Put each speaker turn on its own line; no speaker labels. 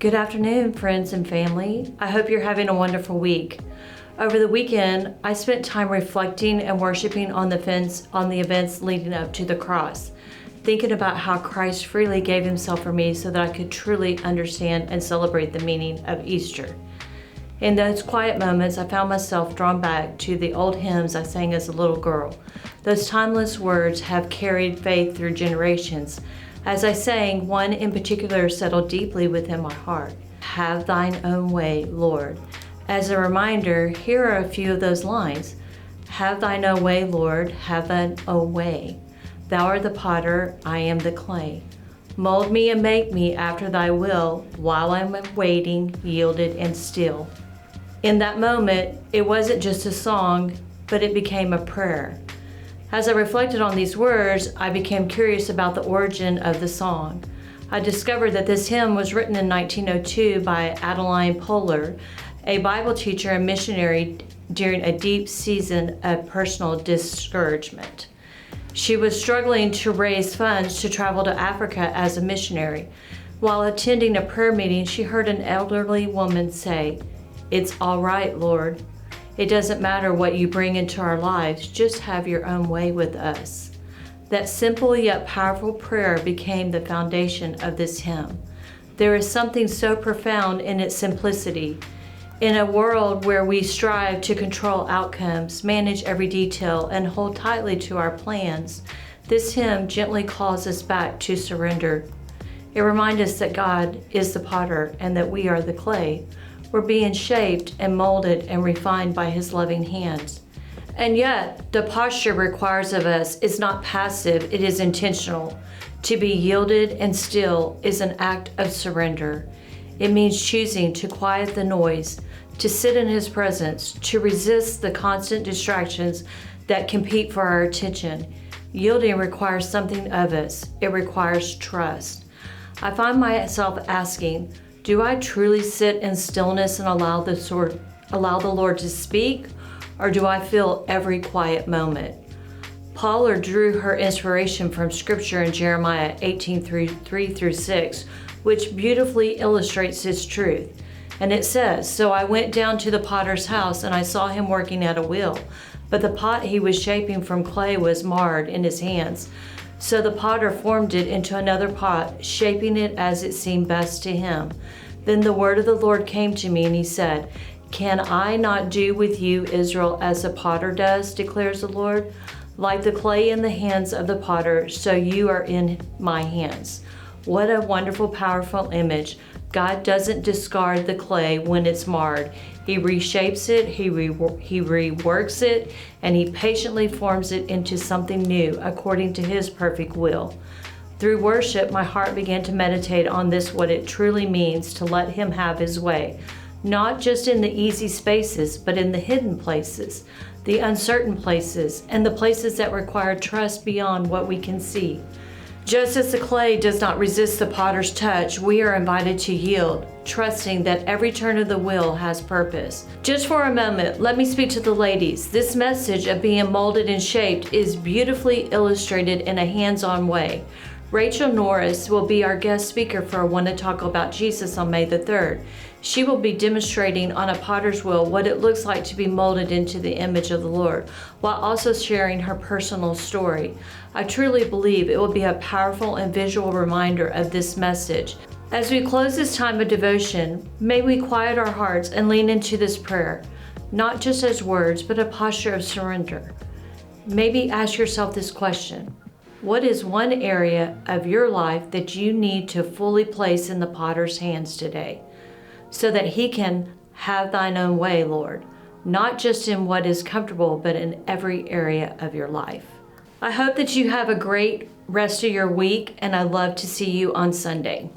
Good afternoon, friends and family. I hope you're having a wonderful week. Over the weekend, I spent time reflecting and worshiping on the events leading up to the cross, thinking about how Christ freely gave himself for me so that I could truly understand and celebrate the meaning of Easter. In those quiet moments, I found myself drawn back to the old hymns I sang as a little girl. Those timeless words have carried faith through generations. As I sang, one in particular settled deeply within my heart. Have thine own way, Lord. As a reminder, here are a few of those lines. Have thine own way, Lord, have thine own way. Thou art the potter, I am the clay. Mold me and make me after thy will, while I'm waiting, yielded and still. In that moment, it wasn't just a song, but it became a prayer. As I reflected on these words, I became curious about the origin of the song. I discovered that this hymn was written in 1902 by Adeline Poehler, a Bible teacher and missionary during a deep season of personal discouragement. She was struggling to raise funds to travel to Africa as a missionary. While attending a prayer meeting, she heard an elderly woman say, "It's all right, Lord. It doesn't matter what you bring into our lives, just have your own way with us." That simple yet powerful prayer became the foundation of this hymn. There is something so profound in its simplicity. In a world where we strive to control outcomes, manage every detail, and hold tightly to our plans, this hymn gently calls us back to surrender. It reminds us that God is the potter and that we are the clay. We're being shaped and molded and refined by his loving hands. And yet, the posture requires of us is not passive, it is intentional. To be yielded and still is an act of surrender. It means choosing to quiet the noise, to sit in his presence, to resist the constant distractions that compete for our attention. Yielding requires something of us. It requires trust. I find myself asking, do I truly sit in stillness and allow the Lord to speak, or do I fill every quiet moment? Poehler drew her inspiration from scripture in Jeremiah 18:3-6, which beautifully illustrates this truth. And it says, "So I went down to the potter's house, and I saw him working at a wheel. But the pot he was shaping from clay was marred in his hands. So the potter formed it into another pot, shaping it as it seemed best to him. Then the word of the Lord came to me, and he said, Can I not do with you, Israel, as the potter does, declares the Lord? Like the clay in the hands of the potter, so you are in my hands." What a wonderful, powerful image. God doesn't discard the clay when it's marred. He reshapes it, he reworks it, and he patiently forms it into something new according to his perfect will. Through worship, my heart began to meditate on this, what it truly means to let him have his way. Not just in the easy spaces, but in the hidden places, the uncertain places, and the places that require trust beyond what we can see. Just as the clay does not resist the potter's touch, we are invited to yield, trusting that every turn of the wheel has purpose. Just for a moment, let me speak to the ladies. This message of being molded and shaped is beautifully illustrated in a hands-on way. Rachel Norris will be our guest speaker for I Want to Talk About Jesus on May the 3rd. She will be demonstrating on a potter's wheel what it looks like to be molded into the image of the Lord, while also sharing her personal story. I truly believe it will be a powerful and visual reminder of this message. As we close this time of devotion, may we quiet our hearts and lean into this prayer, not just as words, but a posture of surrender. Maybe ask yourself this question. What is one area of your life that you need to fully place in the potter's hands today, so that he can have thine own way, Lord, not just in what is comfortable, but in every area of your life? I hope that you have a great rest of your week, and I'd love to see you on Sunday.